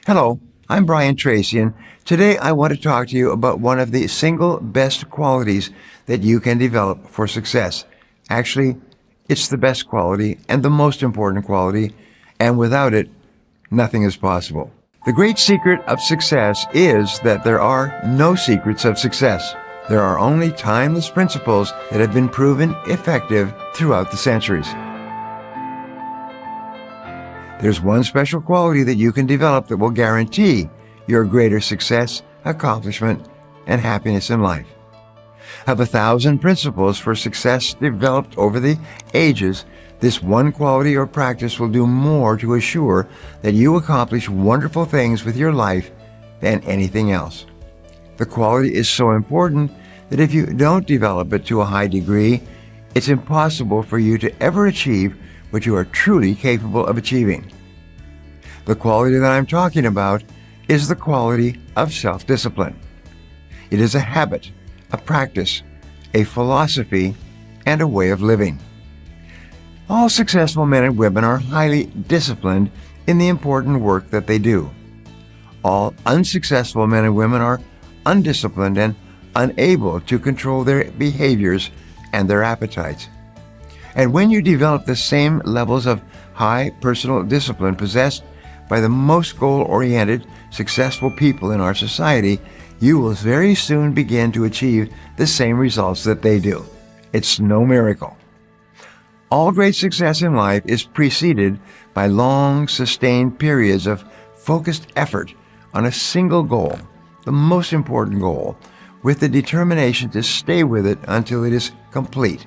Hello, I'm Brian Tracy, and today I want to talk to you about one of the single best qualities that you can develop for success. Actually, it's the best quality and the most important quality, and without it, nothing is possible. The great secret of success is that there are no secrets of success. There are only timeless principles that have been proven effective throughout the centuries. There's one special quality that you can develop that will guarantee your greater success, accomplishment, and happiness in life. Of 1,000 principles for success developed over the ages, this one quality or practice will do more to assure that you accomplish wonderful things with your life than anything else. The quality is so important that if you don't develop it to a high degree, it's impossible for you to ever achieve what you are truly capable of achieving. The quality that I'm talking about is the quality of self-discipline. It is a habit, a practice, a philosophy, and a way of living. All successful men and women are highly disciplined in the important work that they do. All unsuccessful men and women are undisciplined and unable to control their behaviors and their appetites. And when you develop the same levels of high personal discipline possessed by the most goal-oriented, successful people in our society, you will very soon begin to achieve the same results that they do. It's no miracle. All great success in life is preceded by long, sustained periods of focused effort on a single goal, the most important goal, with the determination to stay with it until it is complete.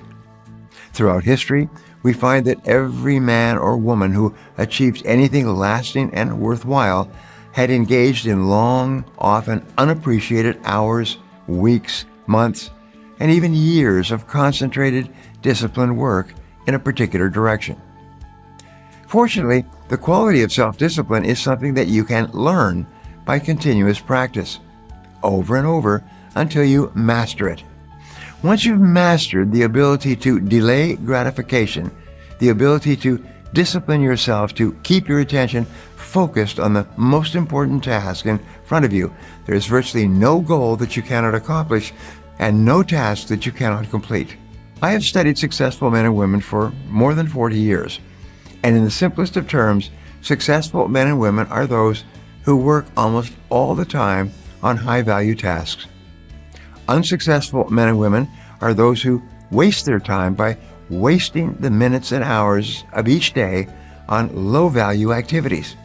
Throughout history, we find that every man or woman who achieved anything lasting and worthwhile had engaged in long, often unappreciated hours, weeks, months, and even years of concentrated, disciplined work in a particular direction. Fortunately, the quality of self-discipline is something that you can learn by continuous practice, over and over, until you master it. Once you've mastered the ability to delay gratification, the ability to discipline yourself to keep your attention focused on the most important task in front of you, there is virtually no goal that you cannot accomplish and no task that you cannot complete. I have studied successful men and women for more than 40 years, and in the simplest of terms, successful men and women are those who work almost all the time on high-value tasks. Unsuccessful men and women are those who waste their time by wasting the minutes and hours of each day on low-value activities.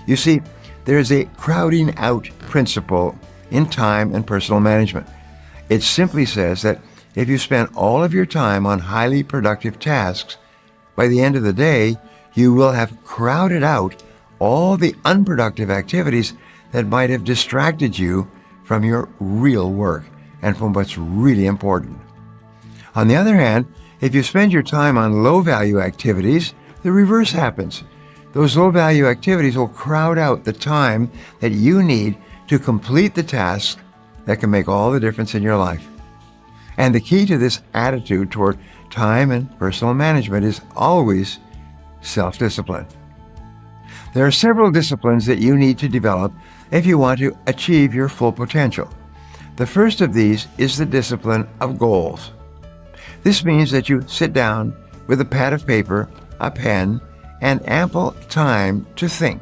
You see, there is a crowding out principle in time and personal management. It simply says that if you spend all of your time on highly productive tasks, by the end of the day, you will have crowded out all the unproductive activities that might have distracted you from your real work and from what's really important. On the other hand, if you spend your time on low-value activities, the reverse happens. Those low-value activities will crowd out the time that you need to complete the tasks that can make all the difference in your life. And the key to this attitude toward time and personal management is always self-discipline. There are several disciplines that you need to develop if you want to achieve your full potential. The first of these is the discipline of goals. This means that you sit down with a pad of paper, a pen, and ample time to think.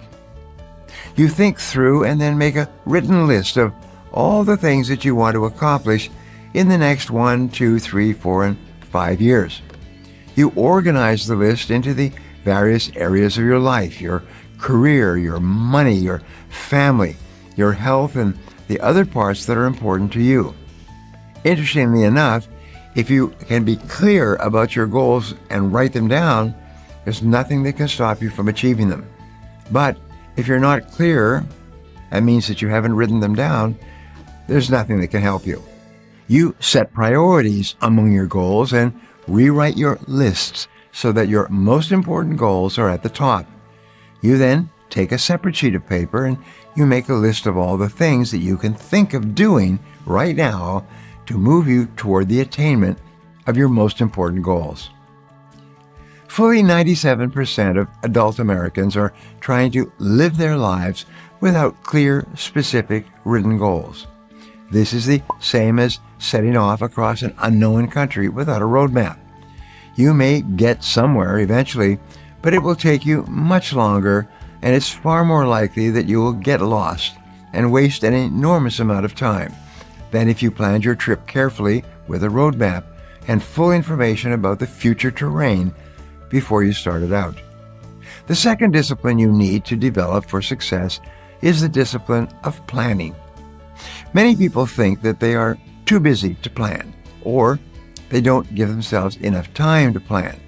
You think through and then make a written list of all the things that you want to accomplish in the next 1, 2, 3, 4, and 5 years. You organize the list into the various areas of your life, your career, your money, your family, your health, and the other parts that are important to you. Interestingly enough, if you can be clear about your goals and write them down, there's nothing that can stop you from achieving them. But if you're not clear, that means that you haven't written them down, there's nothing that can help you. You set priorities among your goals and rewrite your lists so that your most important goals are at the top. You then take a separate sheet of paper and you make a list of all the things that you can think of doing right now to move you toward the attainment of your most important goals. Fully 97% of adult Americans are trying to live their lives without clear, specific, written goals. This is the same as setting off across an unknown country without a roadmap. You may get somewhere eventually, but it will take you much longer, and it's far more likely that you will get lost and waste an enormous amount of time than if you planned your trip carefully with a roadmap and full information about the future terrain before you started out. The second discipline you need to develop for success is the discipline of planning. Many people think that they are too busy to plan, or they don't give themselves enough time to plan.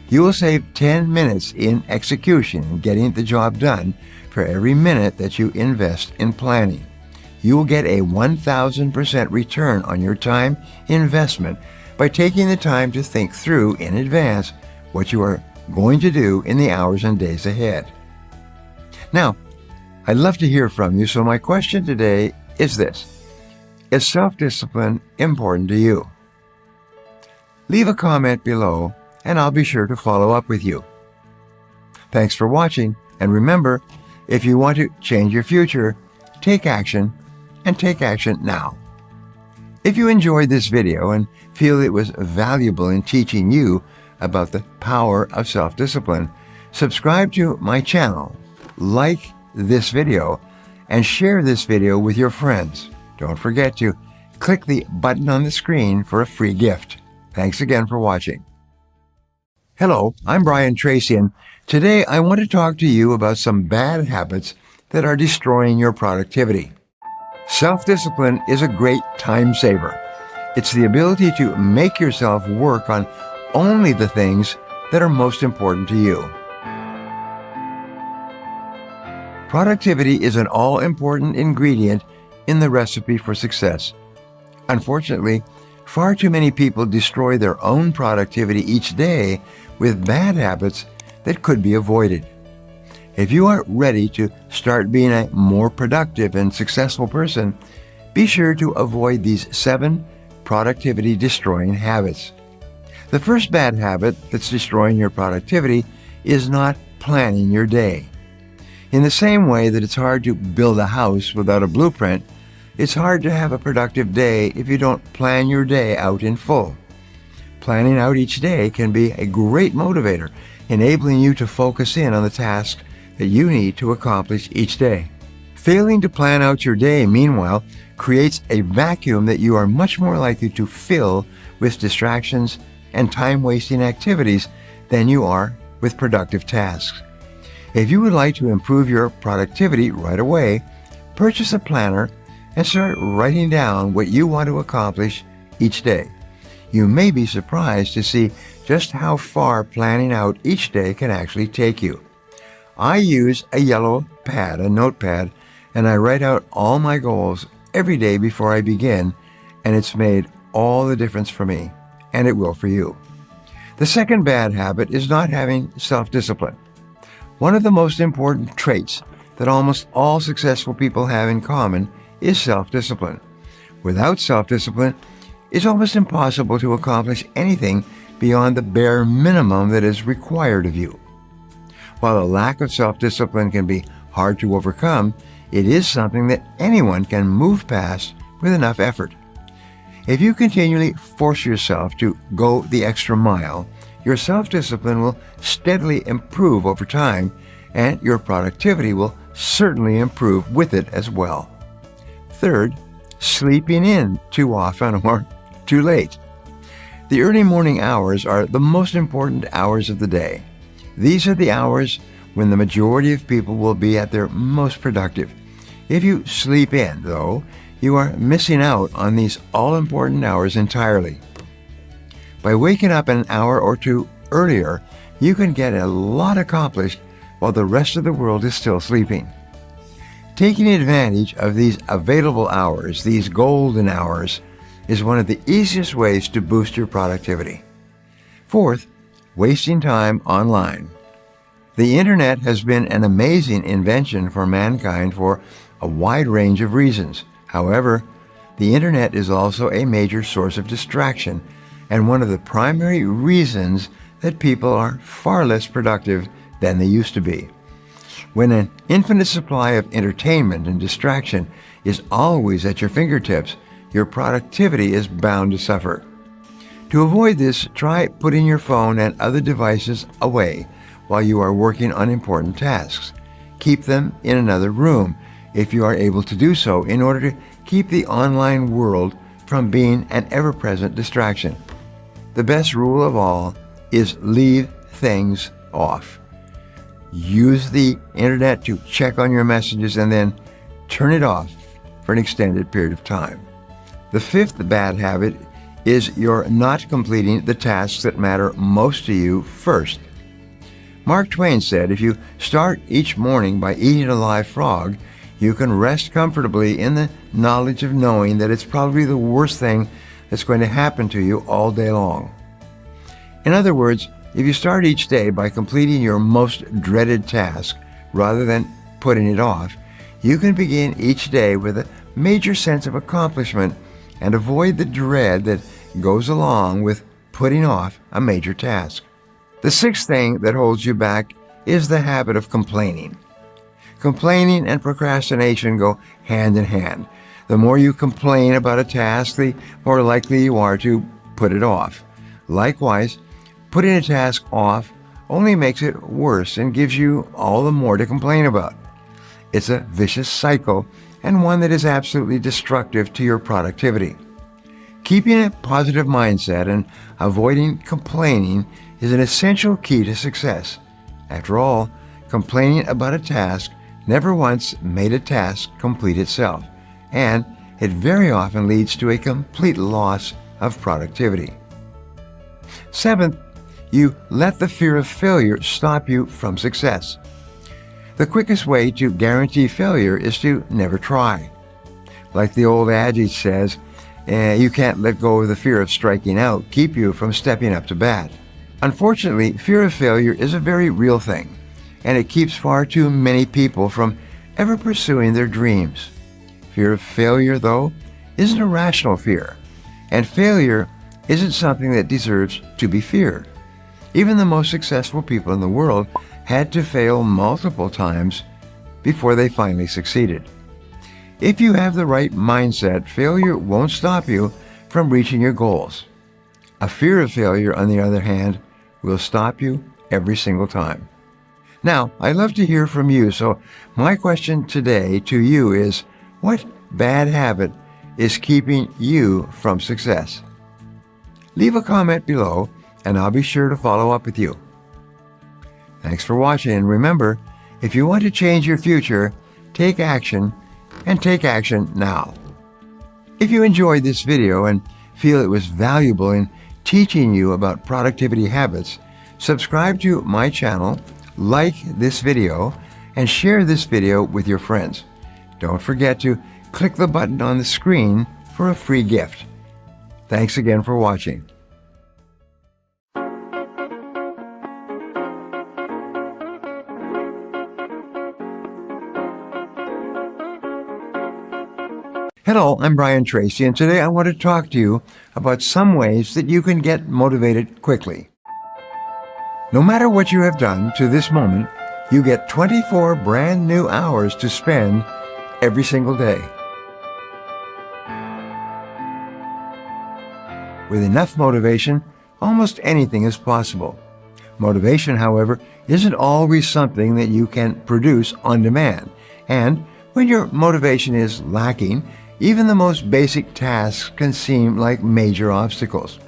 You will save 10 minutes in execution and getting the job done for every minute that you invest in planning. You will get a 1,000% return on your time investment by taking the time to think through in advance what you are going to do in the hours and days ahead. Now, I'd love to hear from you, so my question today is this: is self-discipline important to you? Leave a comment below, and I'll be sure to follow up with you. Thanks for watching, and remember, if you want to change your future, take action, and take action now. If you enjoyed this video and feel it was valuable in teaching you about the power of self-discipline, subscribe to my channel, like this video, and share this video with your friends. Don't forget to click the button on the screen for a free gift. Thanks again for watching. Hello, I'm Brian Tracy, and today I want to talk to you about some bad habits that are destroying your productivity. Self-discipline is a great time saver. It's the ability to make yourself work on only the things that are most important to you. Productivity is an all-important ingredient in the recipe for success. Unfortunately, far too many people destroy their own productivity each day with bad habits that could be avoided. If you are ready to start being a more productive and successful person, be sure to avoid these 7 productivity-destroying habits. The first bad habit that's destroying your productivity is not planning your day. In the same way that it's hard to build a house without a blueprint, it's hard to have a productive day if you don't plan your day out in full. Planning out each day can be a great motivator, enabling you to focus in on the tasks that you need to accomplish each day. Failing to plan out your day, meanwhile, creates a vacuum that you are much more likely to fill with distractions and time-wasting activities than you are with productive tasks. If you would like to improve your productivity right away, purchase a planner and start writing down what you want to accomplish each day. You may be surprised to see just how far planning out each day can actually take you. I use a yellow pad, a notepad, and I write out all my goals every day before I begin, and it's made all the difference for me, and it will for you. The second bad habit is not having self-discipline. One of the most important traits that almost all successful people have in common is self-discipline. Without self-discipline, it's almost impossible to accomplish anything beyond the bare minimum that is required of you. While a lack of self-discipline can be hard to overcome, it is something that anyone can move past with enough effort. If you continually force yourself to go the extra mile, your self-discipline will steadily improve over time, and your productivity will certainly improve with it as well. Third, sleeping in too often or too late. The early morning hours are the most important hours of the day. These are the hours when the majority of people will be at their most productive. If you sleep in, though, you are missing out on these all-important hours entirely. By waking up an hour or two earlier, you can get a lot accomplished while the rest of the world is still sleeping. Taking advantage of these available hours, these golden hours, is one of the easiest ways to boost your productivity. Fourth, wasting time online. The internet has been an amazing invention for mankind for a wide range of reasons. However, the internet is also a major source of distraction and one of the primary reasons that people are far less productive than they used to be. When an infinite supply of entertainment and distraction is always at your fingertips, your productivity is bound to suffer. To avoid this, try putting your phone and other devices away while you are working on important tasks. Keep them in another room if you are able to do so, in order to keep the online world from being an ever-present distraction. The best rule of all is leave things off. Use the internet to check on your messages and then turn it off for an extended period of time. The fifth bad habit is you're not completing the tasks that matter most to you first. Mark Twain said, if you start each morning by eating a live frog, you can rest comfortably in the knowledge of knowing that it's probably the worst thing that's going to happen to you all day long. In other words, if you start each day by completing your most dreaded task rather than putting it off, you can begin each day with a major sense of accomplishment and avoid the dread that goes along with putting off a major task. The sixth thing that holds you back is the habit of complaining. Complaining and procrastination go hand in hand. The more you complain about a task, the more likely you are to put it off. Likewise, putting a task off only makes it worse and gives you all the more to complain about. It's a vicious cycle, and one that is absolutely destructive to your productivity. Keeping a positive mindset and avoiding complaining is an essential key to success. After all, complaining about a task never once made a task complete itself, and it very often leads to a complete loss of productivity. Seventh, you let the fear of failure stop you from success. The quickest way to guarantee failure is to never try. Like the old adage says, you can't let go of the fear of striking out keep you from stepping up to bat. Unfortunately, fear of failure is a very real thing, and it keeps far too many people from ever pursuing their dreams. Fear of failure, though, isn't a rational fear, and failure isn't something that deserves to be feared. Even the most successful people in the world had to fail multiple times before they finally succeeded. If you have the right mindset, failure won't stop you from reaching your goals. A fear of failure, on the other hand, will stop you every single time. Now, I'd love to hear from you, so my question today to you is, what bad habit is keeping you from success? Leave a comment below, and I'll be sure to follow up with you. Thanks for watching, and remember, if you want to change your future, take action, and take action now. If you enjoyed this video and feel it was valuable in teaching you about productivity habits, subscribe to my channel, like this video, and share this video with your friends. Don't forget to click the button on the screen for a free gift. Thanks again for watching. Hello, I'm Brian Tracy, and today I want to talk to you about some ways that you can get motivated quickly. No matter what you have done to this moment, you get 24 brand new hours to spend every single day. With enough motivation, almost anything is possible. Motivation, however, isn't always something that you can produce on demand, and when your motivation is lacking, even the most basic tasks can seem like major obstacles.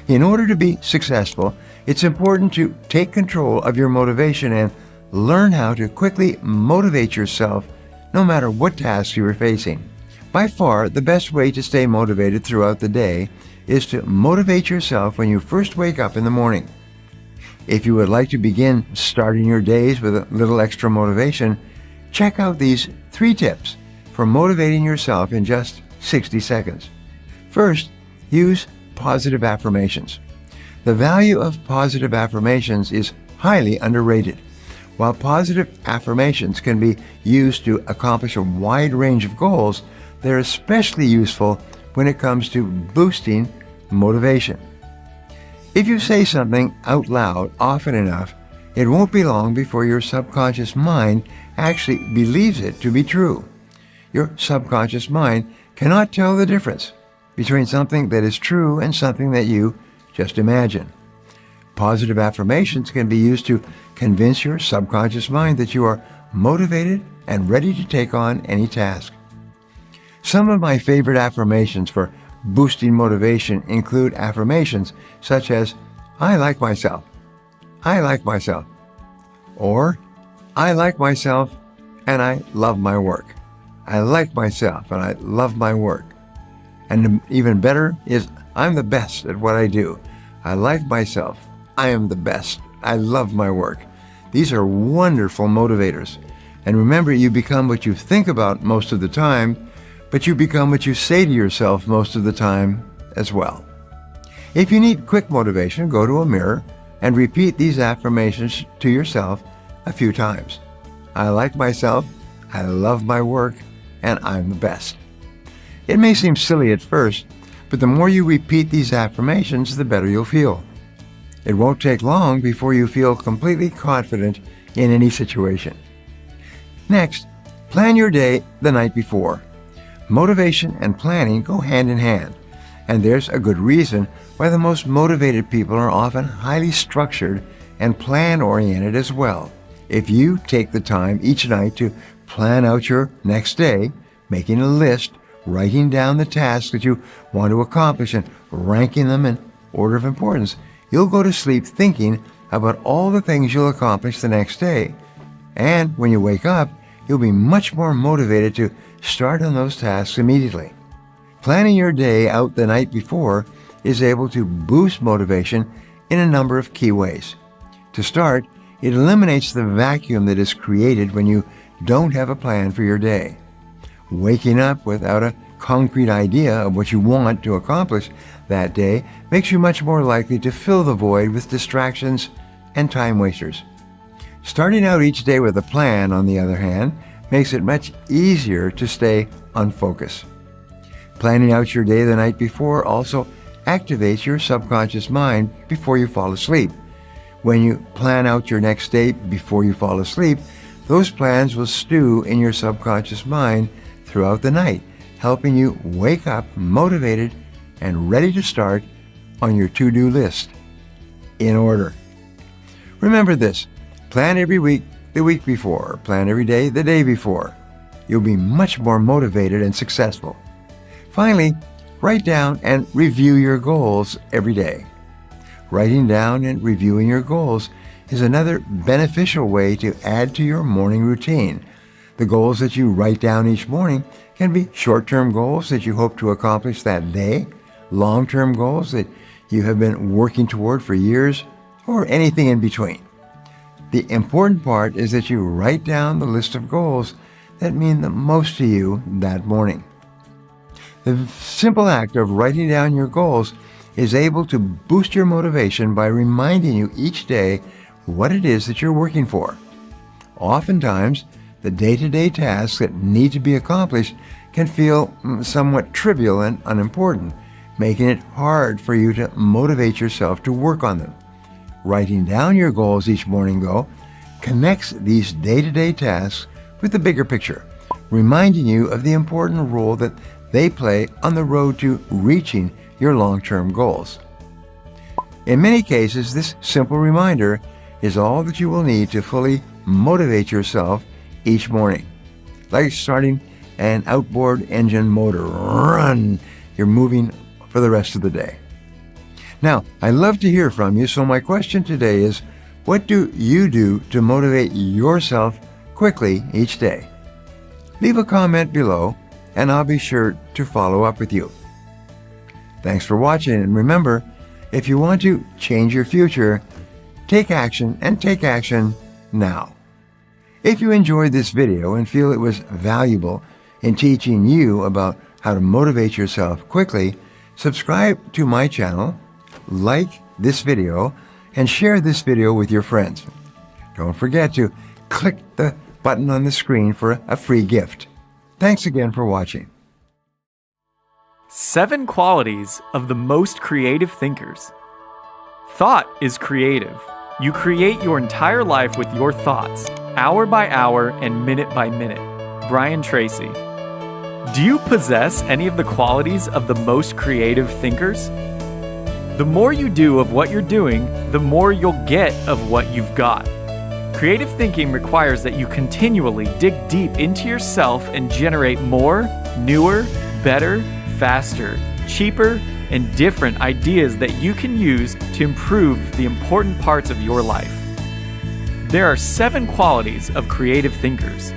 In order to be successful, it's important to take control of your motivation and learn how to quickly motivate yourself no matter what tasks you are facing. By far, the best way to stay motivated throughout the day is to motivate yourself when you first wake up in the morning. If you would like to begin starting your days with a little extra motivation, check out these 3 tips for motivating yourself in just 60 seconds. First, use positive affirmations. The value of positive affirmations is highly underrated. While positive affirmations can be used to accomplish a wide range of goals, they're especially useful when it comes to boosting motivation. If you say something out loud often enough, It won't be long before your subconscious mind actually believes it to be true. Your subconscious mind cannot tell the difference between something that is true and something that you just imagine. Positive affirmations can be used to convince your subconscious mind that you are motivated and ready to take on any task. Some of my favorite affirmations for boosting motivation include affirmations such as, I like myself, I like myself, or I like myself and I love my work. I like myself and I love my work. And even better is, I'm the best at what I do. I like myself. I am the best. I love my work. These are wonderful motivators. And remember, you become what you think about most of the time, but you become what you say to yourself most of the time as well. If you need quick motivation, go to a mirror and repeat these affirmations to yourself a few times. I like myself, I love my work, and I'm the best. It may seem silly at first, but the more you repeat these affirmations, the better you'll feel. It won't take long before you feel completely confident in any situation. Next, plan your day the night before. Motivation and planning go hand in hand, and there's a good reason why the most motivated people are often highly structured and plan-oriented as well. If you take the time each night to plan out your next day, making a list, writing down the tasks that you want to accomplish and ranking them in order of importance, you'll go to sleep thinking about all the things you'll accomplish the next day. And when you wake up, you'll be much more motivated to start on those tasks immediately. Planning your day out the night before is able to boost motivation in a number of key ways. To start, it eliminates the vacuum that is created when you don't have a plan for your day. Waking up without a concrete idea of what you want to accomplish that day makes you much more likely to fill the void with distractions and time wasters. Starting out each day with a plan, on the other hand, makes it much easier to stay unfocused. Planning out your day the night before also activates your subconscious mind before you fall asleep. When you plan out your next day before you fall asleep, those plans will stew in your subconscious mind throughout the night, helping you wake up motivated and ready to start on your to-do list in order. Remember this, plan every week the week before, plan every day the day before. You'll be much more motivated and successful. Finally, write down and review your goals every day. Writing down and reviewing your goals is another beneficial way to add to your morning routine. The goals that you write down each morning can be short-term goals that you hope to accomplish that day, long-term goals that you have been working toward for years, or anything in between. The important part is that you write down the list of goals that mean the most to you that morning. The simple act of writing down your goals is able to boost your motivation by reminding you each day what it is that you're working for. Oftentimes, the day-to-day tasks that need to be accomplished can feel somewhat trivial and unimportant, making it hard for you to motivate yourself to work on them. Writing down your goals each morning, though, connects these day-to-day tasks with the bigger picture, reminding you of the important role that they play on the road to reaching your long-term goals. In many cases, this simple reminder is all that you will need to fully motivate yourself each morning. Like starting an outboard engine motor, run, you're moving for the rest of the day. Now, I love to hear from you, so my question today is, what do you do to motivate yourself quickly each day? Leave a comment below, and I'll be sure to follow up with you. Thanks for watching, and remember, if you want to change your future, take action, and take action now. If you enjoyed this video and feel it was valuable in teaching you about how to motivate yourself quickly, subscribe to my channel, like this video, and share this video with your friends. Don't forget to click the button on the screen for a free gift. Thanks again for watching. 7 qualities of the most creative thinkers. Thought is creative. You create your entire life with your thoughts, hour by hour and minute by minute. Brian Tracy. Do you possess any of the qualities of the most creative thinkers? The more you do of what you're doing, the more you'll get of what you've got. Creative thinking requires that you continually dig deep into yourself and generate more, newer, better, faster, cheaper, and different ideas that you can use to improve the important parts of your life. There are 7 qualities of creative thinkers.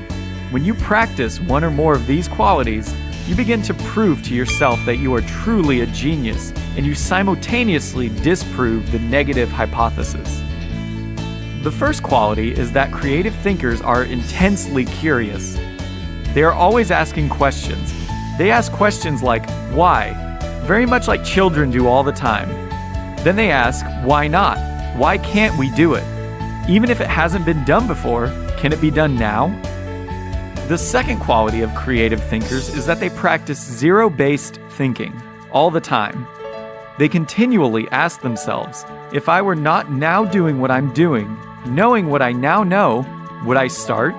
When you practice one or more of these qualities, you begin to prove to yourself that you are truly a genius, and you simultaneously disprove the negative hypothesis. The first quality is that creative thinkers are intensely curious. They are always asking questions. They ask questions like, why? Very much like children do all the time. Then they ask, why not? Why can't we do it? Even if it hasn't been done before, can it be done now? The second quality of creative thinkers is that they practice zero-based thinking all the time. They continually ask themselves, if I were not now doing what I'm doing, knowing what I now know, would I start?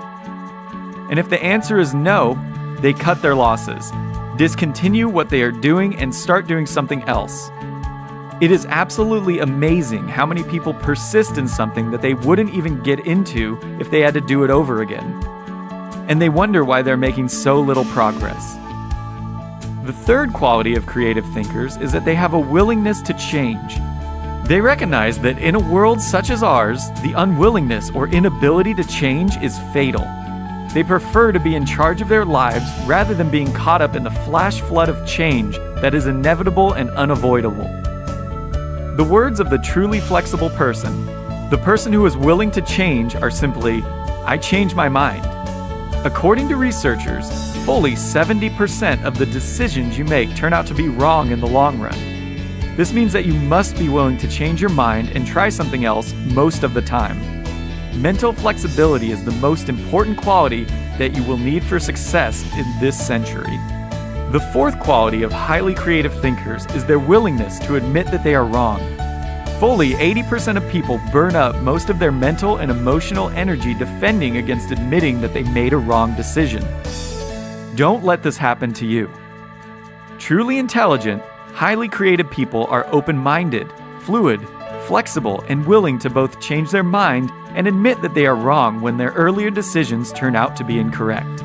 And if the answer is no, they cut their losses, discontinue what they are doing, and start doing something else. It is absolutely amazing how many people persist in something that they wouldn't even get into if they had to do it over again. And they wonder why they're making so little progress. The third quality of creative thinkers is that they have a willingness to change. They recognize that in a world such as ours, the unwillingness or inability to change is fatal. They prefer to be in charge of their lives rather than being caught up in the flash flood of change that is inevitable and unavoidable. The words of the truly flexible person, the person who is willing to change, are simply, I changed my mind. According to researchers, fully 70% of the decisions you make turn out to be wrong in the long run. This means that you must be willing to change your mind and try something else most of the time. Mental flexibility is the most important quality that you will need for success in this century. The fourth quality of highly creative thinkers is their willingness to admit that they are wrong. Fully 80% of people burn up most of their mental and emotional energy defending against admitting that they made a wrong decision. Don't let this happen to you. Truly intelligent, highly creative people are open-minded, fluid, flexible, and willing to both change their mind and admit that they are wrong when their earlier decisions turn out to be incorrect.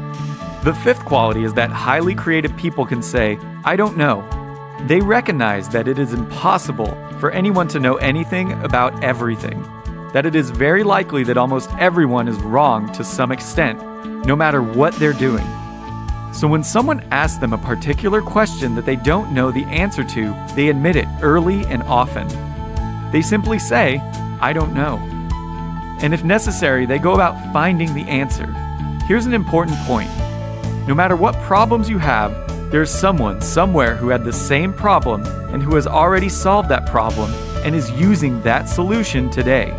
The fifth quality is that highly creative people can say, I don't know. They recognize that it is impossible for anyone to know anything about everything, that it is very likely that almost everyone is wrong to some extent, no matter what they're doing. So when someone asks them a particular question that they don't know the answer to, they admit it early and often. They simply say, I don't know. And if necessary, they go about finding the answer. Here's an important point. No matter what problems you have, there's someone somewhere who had the same problem and who has already solved that problem and is using that solution today.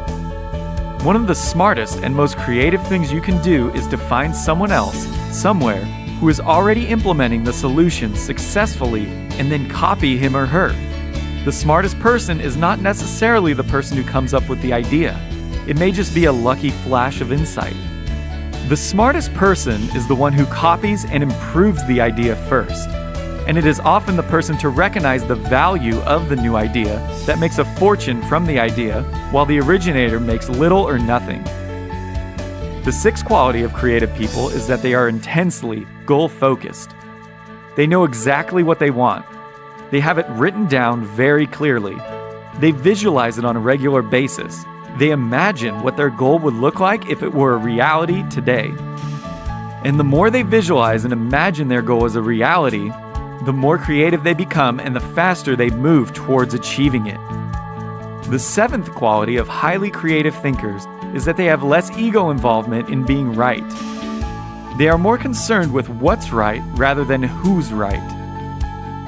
One of the smartest and most creative things you can do is to find someone else, somewhere, who is already implementing the solution successfully and then copy him or her. The smartest person is not necessarily the person who comes up with the idea. It may just be a lucky flash of insight. The smartest person is the one who copies and improves the idea first. And it is often the person to recognize the value of the new idea that makes a fortune from the idea, while the originator makes little or nothing. The sixth quality of creative people is that they are intensely goal-focused. They know exactly what they want. They have it written down very clearly. They visualize it on a regular basis. They imagine what their goal would look like if it were a reality today. And the more they visualize and imagine their goal as a reality, the more creative they become and the faster they move towards achieving it. The seventh quality of highly creative thinkers is that they have less ego involvement in being right. They are more concerned with what's right rather than who's right.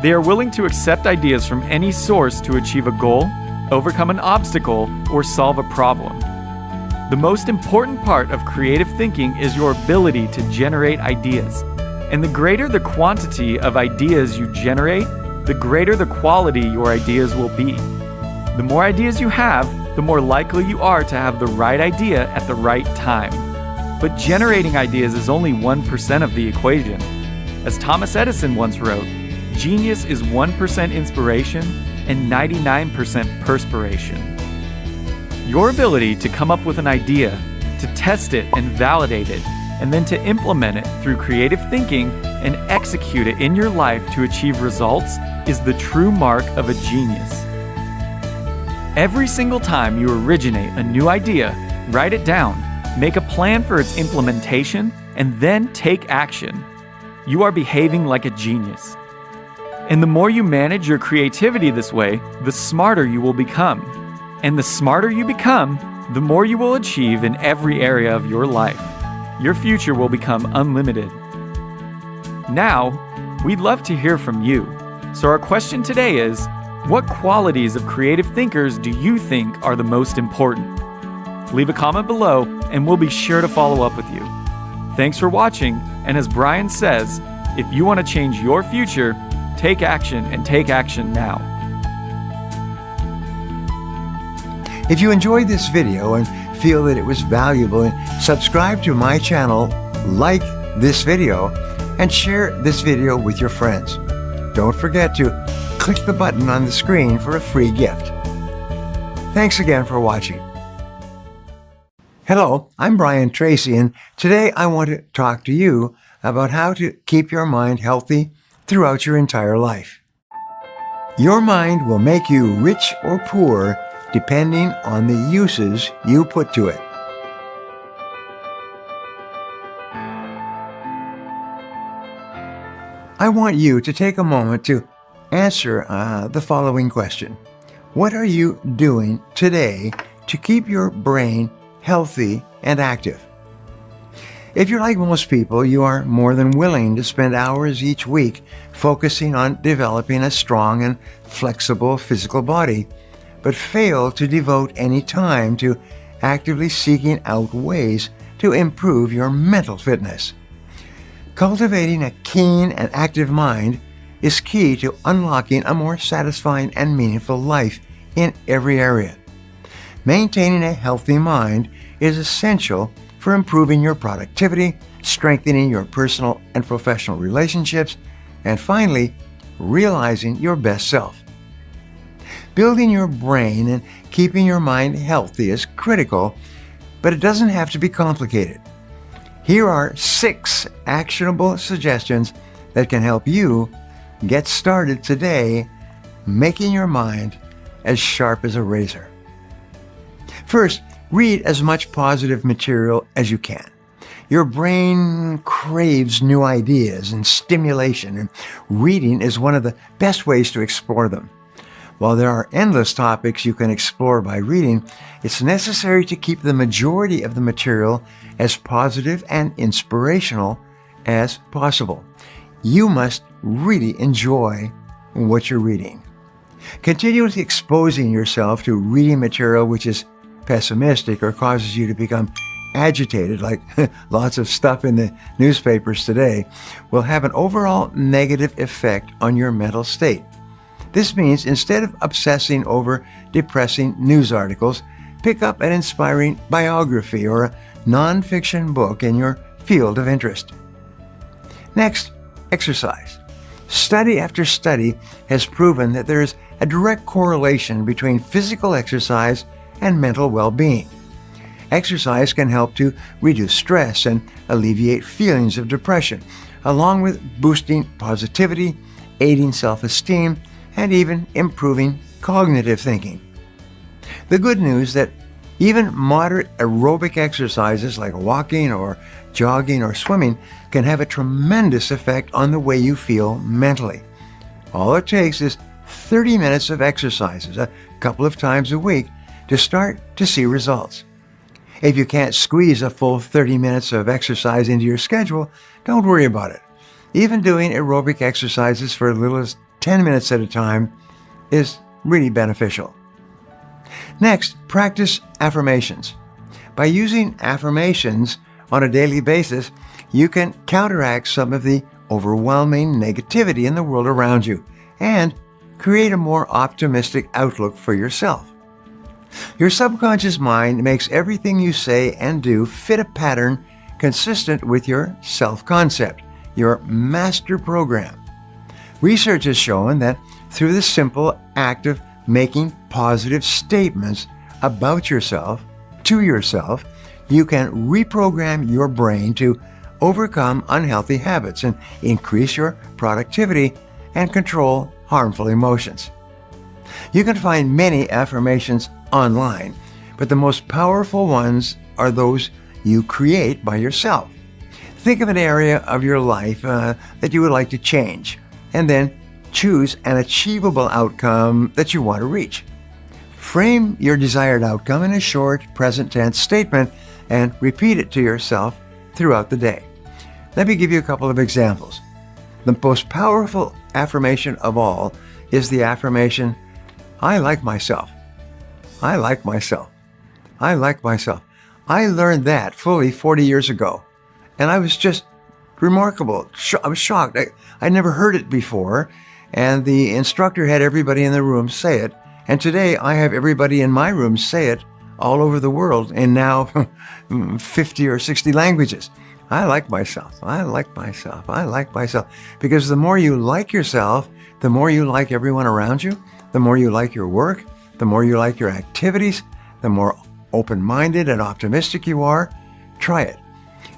They are willing to accept ideas from any source to achieve a goal, overcome an obstacle, or solve a problem. The most important part of creative thinking is your ability to generate ideas. And the greater the quantity of ideas you generate, the greater the quality your ideas will be. The more ideas you have, the more likely you are to have the right idea at the right time. But generating ideas is only 1% of the equation. As Thomas Edison once wrote, genius is 1% inspiration and 99% perspiration. Your ability to come up with an idea, to test it and validate it, and then to implement it through creative thinking and execute it in your life to achieve results is the true mark of a genius. Every single time you originate a new idea, write it down, make a plan for its implementation, and then take action. You are behaving like a genius. And the more you manage your creativity this way, the smarter you will become. And the smarter you become, the more you will achieve in every area of your life. Your future will become unlimited. Now, we'd love to hear from you. So our question today is, what qualities of creative thinkers do you think are the most important? Leave a comment below and we'll be sure to follow up with you. Thanks for watching, and as Brian says, if you want to change your future, take action and take action now. If you enjoyed this video and feel that it was valuable, subscribe to my channel, like this video, and share this video with your friends. Don't forget to click the button on the screen for a free gift. Thanks again for watching. Hello, I'm Brian Tracy, and today I want to talk to you about how to keep your mind healthy throughout your entire life. Your mind will make you rich or poor depending on the uses you put to it. I want you to take a moment to answer the following question. What are you doing today to keep your brain healthy and active? If you're like most people, you are more than willing to spend hours each week focusing on developing a strong and flexible physical body, but fail to devote any time to actively seeking out ways to improve your mental fitness. Cultivating a keen and active mind is key to unlocking a more satisfying and meaningful life in every area. Maintaining a healthy mind is essential for improving your productivity, strengthening your personal and professional relationships, and finally, realizing your best self. Building your brain and keeping your mind healthy is critical, but it doesn't have to be complicated. Here are 6 actionable suggestions that can help you get started today, making your mind as sharp as a razor. First, read as much positive material as you can. Your brain craves new ideas and stimulation, and reading is one of the best ways to explore them. While there are endless topics you can explore by reading, it's necessary to keep the majority of the material as positive and inspirational as possible. You must really enjoy what you're reading. Continuously exposing yourself to reading material which is pessimistic or causes you to become agitated, like lots of stuff in the newspapers today, will have an overall negative effect on your mental state. This means instead of obsessing over depressing news articles, pick up an inspiring biography or a non-fiction book in your field of interest. Next, exercise. Study after study has proven that there is a direct correlation between physical exercise and mental well-being. Exercise can help to reduce stress and alleviate feelings of depression, along with boosting positivity, aiding self-esteem, and even improving cognitive thinking. The good news that even moderate aerobic exercises like walking or jogging or swimming can have a tremendous effect on the way you feel mentally. All it takes is 30 minutes of exercises a couple of times a week to start to see results. If you can't squeeze a full 30 minutes of exercise into your schedule, don't worry about it. Even doing aerobic exercises for as little as 10 minutes at a time is really beneficial. Next, practice affirmations. By using affirmations on a daily basis, you can counteract some of the overwhelming negativity in the world around you and create a more optimistic outlook for yourself. Your subconscious mind makes everything you say and do fit a pattern consistent with your self-concept, your master program. Research has shown that through the simple act of making positive statements about yourself, to yourself, you can reprogram your brain to overcome unhealthy habits and increase your productivity and control harmful emotions. You can find many affirmations online, but the most powerful ones are those you create by yourself. Think of an area of your life that you would like to change, and then choose an achievable outcome that you want to reach. Frame your desired outcome in a short, present tense statement and repeat it to yourself throughout the day. Let me give you a couple of examples. The most powerful affirmation of all is the affirmation, I like myself. I like myself. I like myself. I learned that fully 40 years ago, and I was just remarkable. I was shocked. I never heard it before, and the instructor had everybody in the room say it, and today I have everybody in my room say it all over the world in now 50 or 60 languages. I like myself. I like myself. I like myself. Because the more you like yourself, the more you like everyone around you, the more you like your work, the more you like your activities, the more open-minded and optimistic you are. Try it.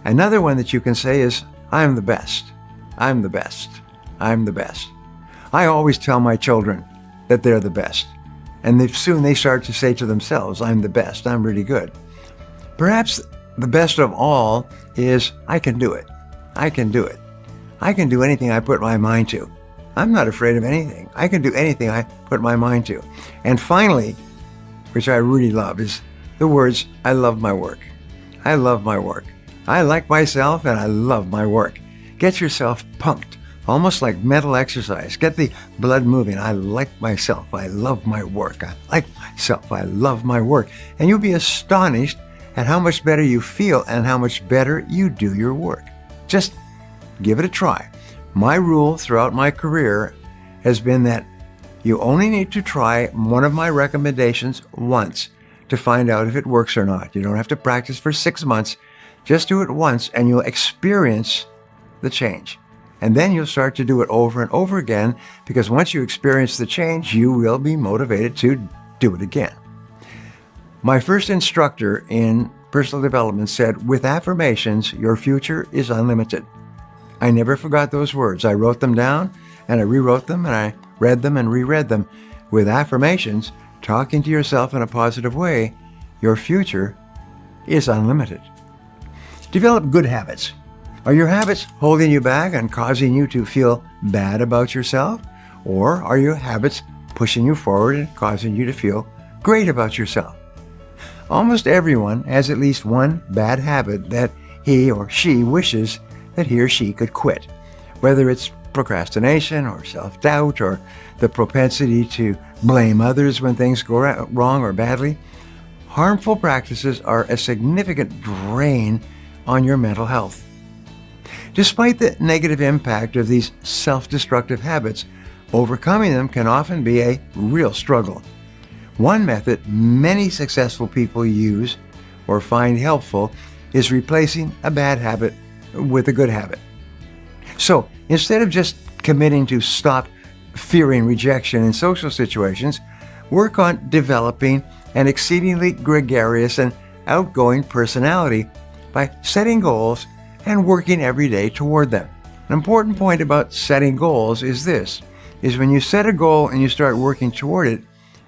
Another one that you can say is, I'm the best. I'm the best. I'm the best. I always tell my children that they're the best. And soon they start to say to themselves, I'm the best. I'm really good. Perhaps the best of all is, I can do it. I can do it. I can do anything I put my mind to. I'm not afraid of anything. I can do anything I put my mind to. And finally, which I really love, is the words, I love my work. I love my work. I like myself and I love my work. Get yourself pumped, almost like mental exercise. Get the blood moving. I like myself. I love my work. I like myself. I love my work. And you'll be astonished at how much better you feel and how much better you do your work. Just give it a try. My rule throughout my career has been that you only need to try one of my recommendations once to find out if it works or not. You don't have to practice for 6 months. Just do it once and you'll experience the change. And then you'll start to do it over and over again, because once you experience the change, you will be motivated to do it again. My first instructor in personal development said, with affirmations, your future is unlimited. I never forgot those words. I wrote them down and I rewrote them and I read them and reread them. With affirmations, talking to yourself in a positive way, your future is unlimited. Develop good habits. Are your habits holding you back and causing you to feel bad about yourself? Or are your habits pushing you forward and causing you to feel great about yourself? Almost everyone has at least one bad habit that he or she wishes that he or she could quit, whether it's procrastination or self-doubt or the propensity to blame others when things go wrong or badly. Harmful practices are a significant drain on your mental health. Despite the negative impact of these self-destructive habits, overcoming them can often be a real struggle. One method many successful people use or find helpful is replacing a bad habit with a good habit. So instead of just committing to stop fearing rejection in social situations, work on developing an exceedingly gregarious and outgoing personality by setting goals and working every day toward them. An important point about setting goals is this, is when you set a goal and you start working toward it,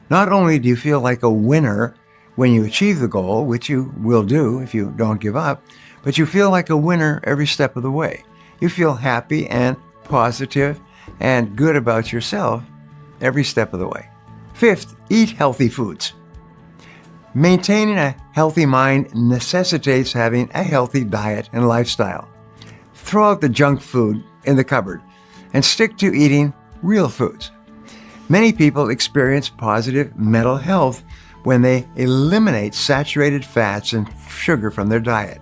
not only do you feel like a winner when you achieve the goal, which you will do if you don't give up, but you feel like a winner every step of the way. You feel happy and positive and good about yourself every step of the way. Fifth, eat healthy foods. Maintaining a healthy mind necessitates having a healthy diet and lifestyle. Throw out the junk food in the cupboard and stick to eating real foods. Many people experience positive mental health when they eliminate saturated fats and sugar from their diet.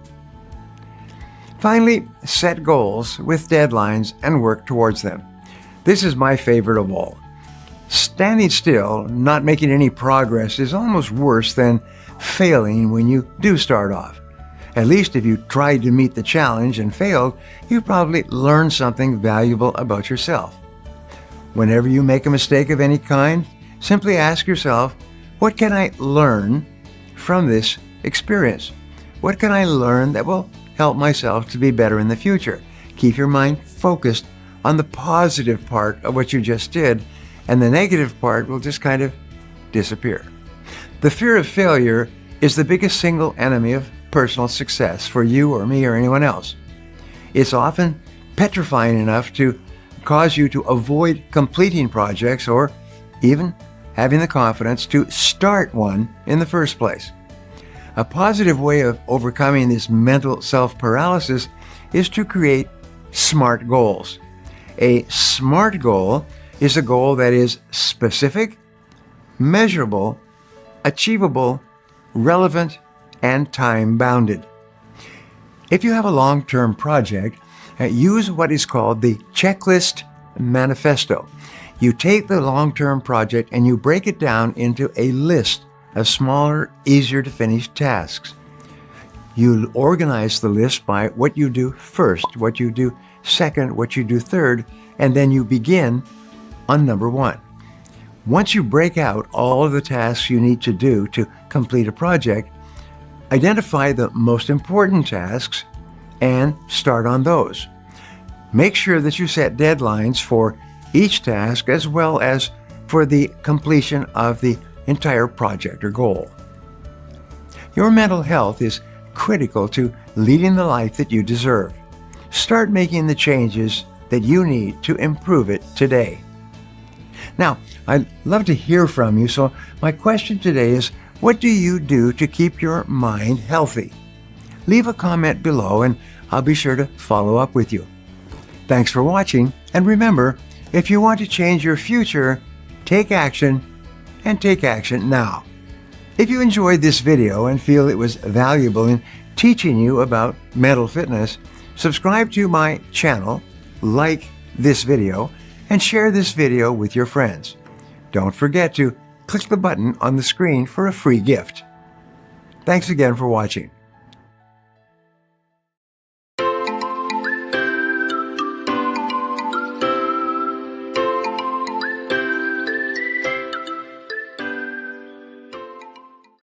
Finally, set goals with deadlines and work towards them. This is my favorite of all. Standing still, not making any progress, is almost worse than failing when you do start off. At least if you tried to meet the challenge and failed, you probably learned something valuable about yourself. Whenever you make a mistake of any kind, simply ask yourself, what can I learn from this experience? What can I learn that will help myself to be better in the future? Keep your mind focused on the positive part of what you just did, and the negative part will just kind of disappear. The fear of failure is the biggest single enemy of personal success for you or me or anyone else. It's often petrifying enough to cause you to avoid completing projects or even having the confidence to start one in the first place. A positive way of overcoming this mental self-paralysis is to create SMART goals. A SMART goal is a goal that is specific, measurable, achievable, relevant, and time-bounded. If you have a long-term project, use what is called the checklist manifesto. You take the long-term project and you break it down into a list of smaller, easier-to-finish tasks. You organize the list by what you do first, what you do second, what you do third, and then you begin on number 1. Once you break out all of the tasks you need to do to complete a project, identify the most important tasks and start on those. Make sure that you set deadlines for each task as well as for the completion of the entire project or goal. Your mental health is critical to leading the life that you deserve. Start making the changes that you need to improve it today. Now, I'd love to hear from you, so my question today is, what do you do to keep your mind healthy? Leave a comment below and I'll be sure to follow up with you. Thanks for watching, and remember, if you want to change your future, take action, and take action now. If you enjoyed this video and feel it was valuable in teaching you about mental fitness, subscribe to my channel, like this video, and share this video with your friends. Don't forget to click the button on the screen for a free gift. Thanks again for watching.